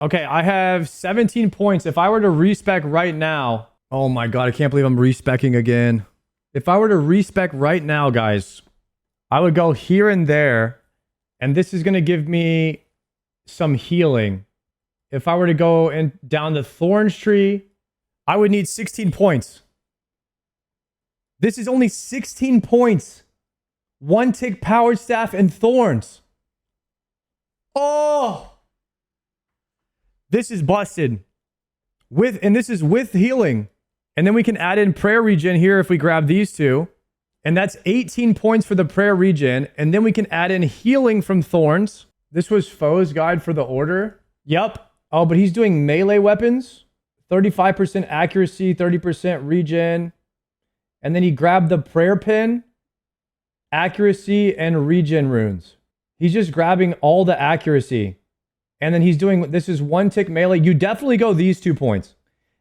Okay, I have 17 points. If I were to respec right now, oh my god, I can't believe I'm respecing again. If I were to respec right now, guys, I would go here and there, and this is going to give me some healing. If I were to go and down the Thorns tree, I would need 16 points. This is only 16 points. 1 tick powered staff and thorns. Oh! This is busted. And this is with healing. And then we can add in prayer regen here if we grab these two. And that's 18 points for the prayer regen. And then we can add in healing from thorns. This was Foe's Guide for the Order. Yep. Oh, but he's doing melee weapons. 35% accuracy, 30% regen. And then he grabbed the prayer pin, accuracy, and regen runes. He's just grabbing all the accuracy. And then he's doing, this is 1 tick melee. You definitely go these 2 points.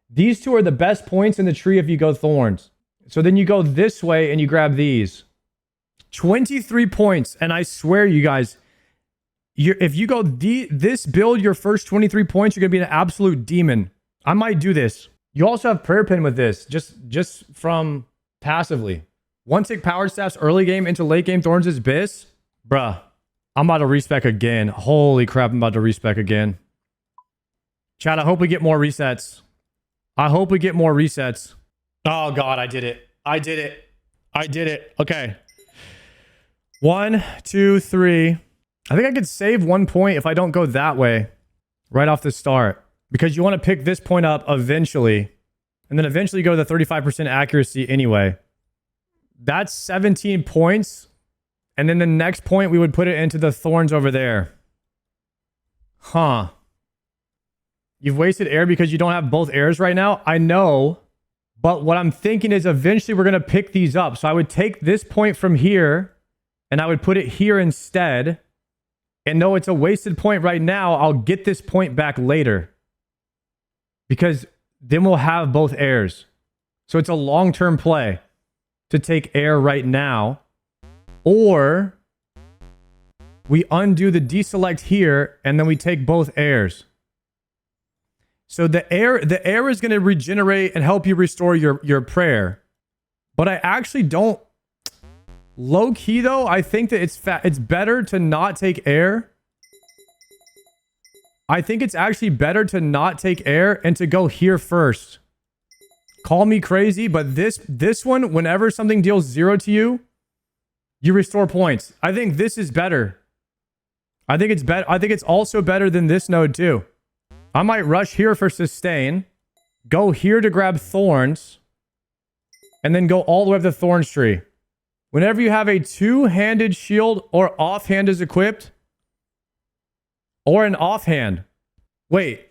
These 2 are the best points in the tree if you go thorns. So then you go this way and you grab these. 23 points. And I swear you guys, if you go this build, your first 23 points, you're going to be an absolute demon. I might do this. You also have prayer pin with this, just from passively. 1 tick powered staffs early game into late game thorns is bis. Bruh. I'm about to respec again. Holy crap, I'm about to respec again. Chat, I hope we get more resets. I hope we get more resets. Oh god, I did it. I did it. I did it. Okay. 1, 2, 3. I think I could save 1 point if I don't go that way right off the start. Because you want to pick this point up eventually. And then eventually go to the 35% accuracy anyway. That's 17 points. And then the next point, we would put it into the thorns over there. Huh. You've wasted air because you don't have both airs right now? I know. But what I'm thinking is eventually we're going to pick these up. So I would take this point from here and I would put it here instead. And though it's a wasted point right now, I'll get this point back later. Because then we'll have both airs. So it's a long-term play to take air right now. Or we undo the deselect here and then we take both airs. So the air is going to regenerate and help you restore your prayer. But I actually don't, low key though, I think that it's better to not take air. I think it's actually better to not take air and to go here first. Call me crazy, but this one, whenever something deals 0 to you, you restore points. I think this is better. I think it's better. I think it's also better than this node too. I might rush here for sustain, go here to grab thorns, and then go all the way up the thorns tree. Whenever you have a two-handed shield or offhand is equipped, or an offhand. Wait,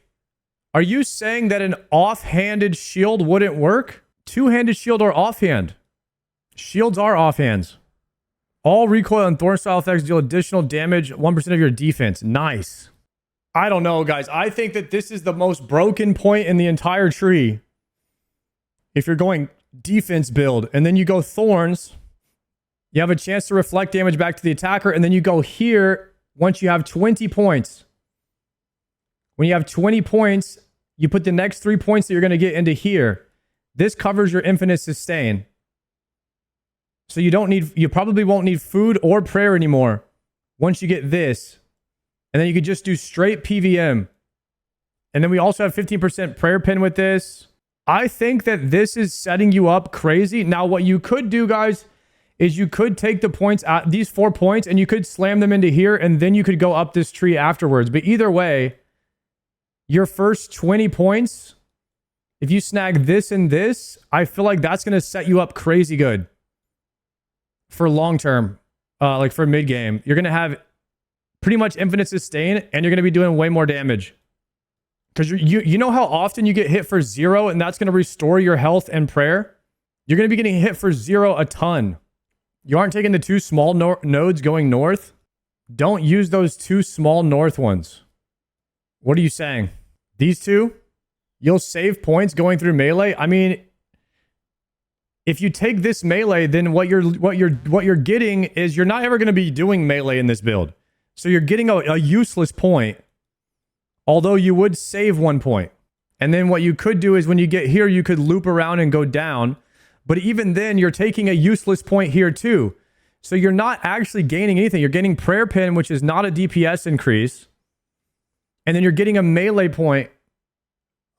are you saying that an offhanded shield wouldn't work? Two-handed shield or offhand? Shields are offhands. All recoil and thorn style effects deal additional damage, 1% of your defense. Nice. I don't know, guys. I think that this is the most broken point in the entire tree. If you're going defense build, and then you go thorns, you have a chance to reflect damage back to the attacker, and then you go here once you have 20 points. When you have 20 points, you put the next 3 points that you're going to get into here. This covers your infinite sustain. So you probably won't need food or prayer anymore once you get this. And then you could just do straight PVM. And then we also have 15% prayer pin with this. I think that this is setting you up crazy. Now, what you could do, guys, is you could take the points out, these 4 points, and you could slam them into here, and then you could go up this tree afterwards. But either way, your first 20 points, if you snag this and this, I feel like that's going to set you up crazy good. For long term, like for mid game, you're going to have pretty much infinite sustain and you're going to be doing way more damage. Because you know how often you get hit for 0 and that's going to restore your health and prayer? You're going to be getting hit for 0 a ton. You aren't taking the 2 small nodes going north? Don't use those 2 small north ones. What are you saying? These 2? You'll save points going through melee? I mean, if you take this melee, then what you're getting is you're not ever going to be doing melee in this build. So you're getting a useless point. Although you would save 1 point. And then what you could do is when you get here, you could loop around and go down. But even then, you're taking a useless point here too. So you're not actually gaining anything. You're getting prayer pin, which is not a DPS increase. And then you're getting a melee point,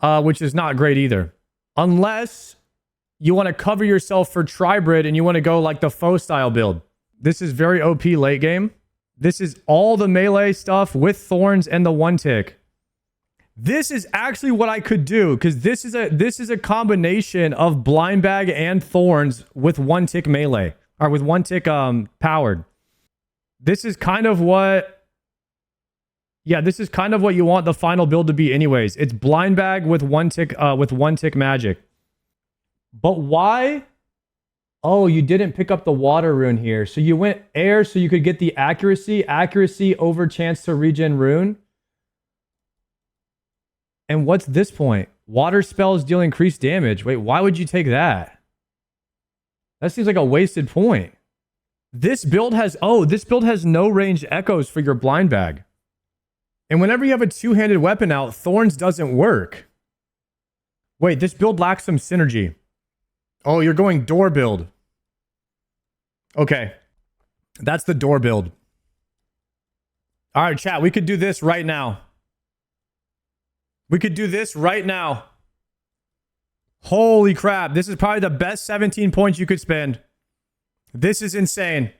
which is not great either. Unless you want to cover yourself for Tribrid and you want to go like the foe style build. This is very OP late game. This is all the melee stuff with thorns and the 1 tick. This is actually what I could do because this is a combination of blind bag and thorns with 1 tick melee or with 1 tick powered. This is kind of what, yeah, this is kind of what you want the final build to be anyways. It's blind bag with 1 tick magic. But why? Oh, you didn't pick up the water rune here. So you went air so you could get the accuracy over chance to regen rune. And what's this point? Water spells deal increased damage. Wait, why would you take that? That seems like a wasted point. This build has no ranged echoes for your blind bag. And whenever you have a two-handed weapon out, Thorns doesn't work. Wait, this build lacks some synergy. Oh, you're going door build. Okay. That's the door build. All right, chat, we could do this right now. We could do this right now. Holy crap. This is probably the best 17 points you could spend. This is insane.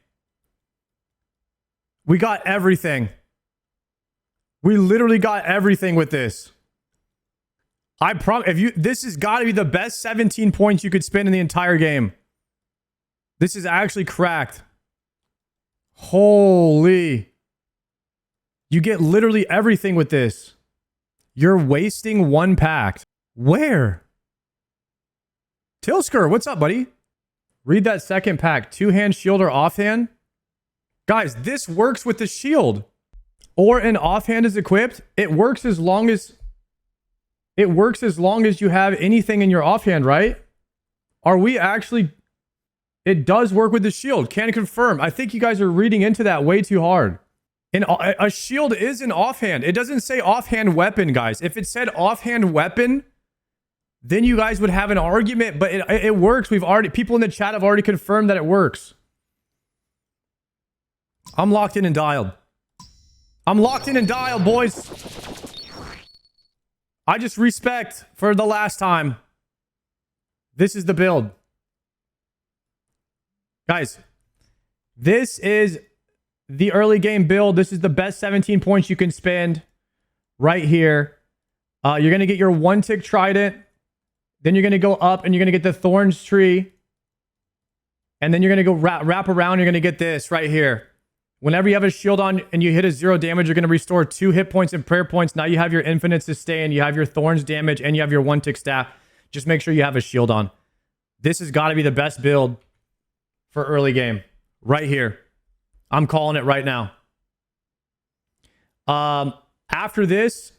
We got everything. We literally got everything with this. This has got to be the best 17 points you could spend in the entire game. This is actually cracked. Holy. You get literally everything with this. You're wasting one pack. Where? Tilsker, what's up, buddy? Read that second pack. Two-hand shield or offhand? Guys, this works with the shield. Or an offhand is equipped. It works as long as you have anything in your offhand, right? Are we actually... It does work with the shield. Can confirm. I think you guys are reading into that way too hard. A shield is an offhand. It doesn't say offhand weapon, guys. If it said offhand weapon, then you guys would have an argument, but it works. People in the chat have already confirmed that it works. I'm locked in and dialed. I'm locked in and dialed, boys. I just respect for the last time. This is the build. Guys, this is the early game build. This is the best 17 points you can spend right here. You're going to get your one tick trident. Then you're going to go up and you're going to get the thorns tree. And then you're going to go wrap around. You're going to get this right here. Whenever you have a shield on and you hit a 0 damage, you're going to restore 2 hit points and prayer points. Now you have your infinite sustain. You have your thorns damage and you have your one tick staff. Just make sure you have a shield on. This has got to be the best build for early game right here. I'm calling it right now. After this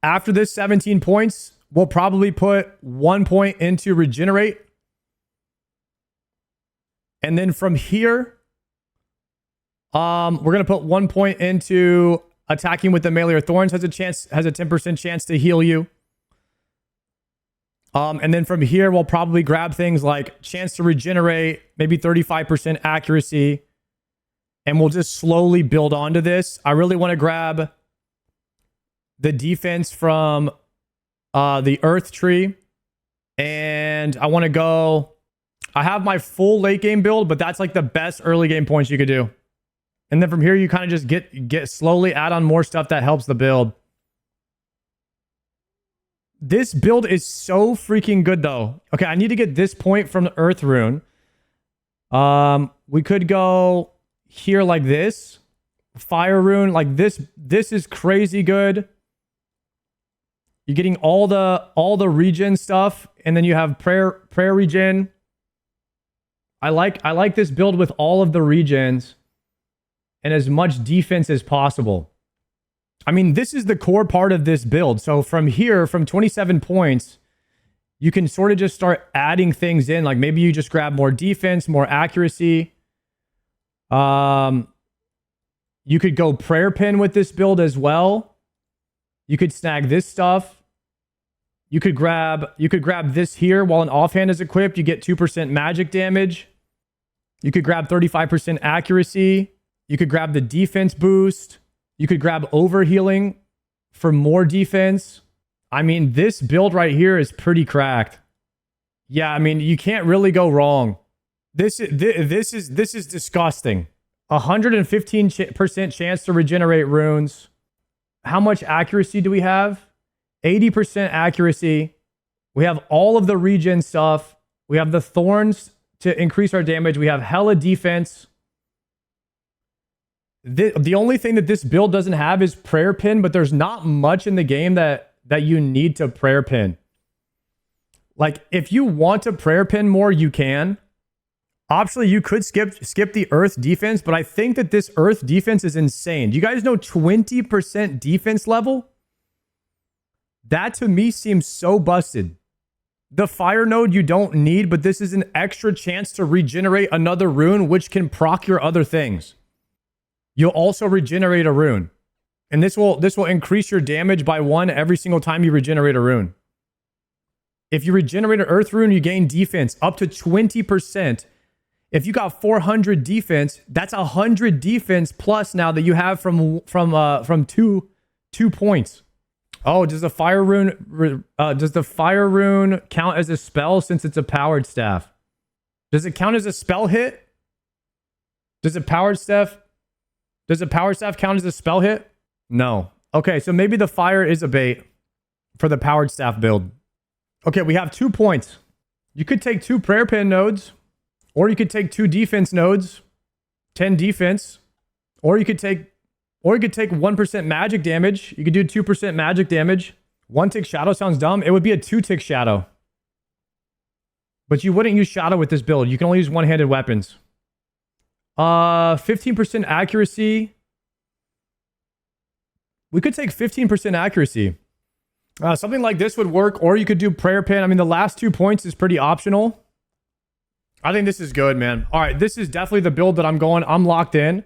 17 points, we'll probably put 1 point into regenerate. And then from here, we're going to put 1 point into attacking with the melee or thorns. Has a 10% chance to heal you. And then from here, we'll probably grab things like chance to regenerate, maybe 35% accuracy. And we'll just slowly build onto this. I really want to grab the defense from the earth tree. And I want to go... I have my full late game build, but that's like the best early game points you could do. And then from here, you kind of just get slowly add on more stuff that helps the build. This build is so freaking good, though. Okay, I need to get this point from the Earth Rune. We could go here like this. Fire Rune, like this. This is crazy good. You're getting all the regen stuff, and then you have prayer regen. I like this build with all of the regens and as much defense as possible. I mean, this is the core part of this build. So from here, from 27 points, you can sort of just start adding things in. Like maybe you just grab more defense, more accuracy. You could go prayer pin with this build as well. You could snag this stuff. You could grab this here while an offhand is equipped. You get 2% magic damage. You could grab 35% accuracy. You could grab the defense boost. You could grab overhealing for more defense. I mean, this build right here is pretty cracked. Yeah, I mean, you can't really go wrong. This is disgusting. 115% chance to regenerate runes. How much accuracy do we have? 80% accuracy. We have all of the regen stuff. We have the thorns to increase our damage. We have hella defense. The only thing that this build doesn't have is prayer pin, but there's not much in the game that you need to prayer pin. Like, if you want to prayer pin more, you can. Optionally, you could skip the earth defense, but I think that this earth defense is insane. Do you guys know 20% defense level? That to me seems so busted. The fire node you don't need, but this is an extra chance to regenerate another rune, which can proc your other things. You'll also regenerate a rune. And this will increase your damage by 1 every single time you regenerate a rune. If you regenerate an earth rune, you gain defense up to 20%. If you got 400 defense, that's 100 defense plus now that you have from 2 points. Oh, does the fire rune count as a spell since it's a powered staff? Does it count as a spell hit? Does a powered staff count as a spell hit? No. Okay, so maybe the fire is a bait for the powered staff build. Okay, we have 2 points. You could take 2 prayer pin nodes, or you could take 2 defense nodes, 10 defense, or you could take 1% magic damage. You could do 2% magic damage. 1 tick shadow sounds dumb. It would be a 2 tick shadow. But you wouldn't use shadow with this build. You can only use one-handed weapons. 15% accuracy. We could take 15% accuracy. Something like this would work, or you could do prayer pin. I mean, the last 2 points is pretty optional. I think this is good, man. All right, this is definitely the build that I'm locked in.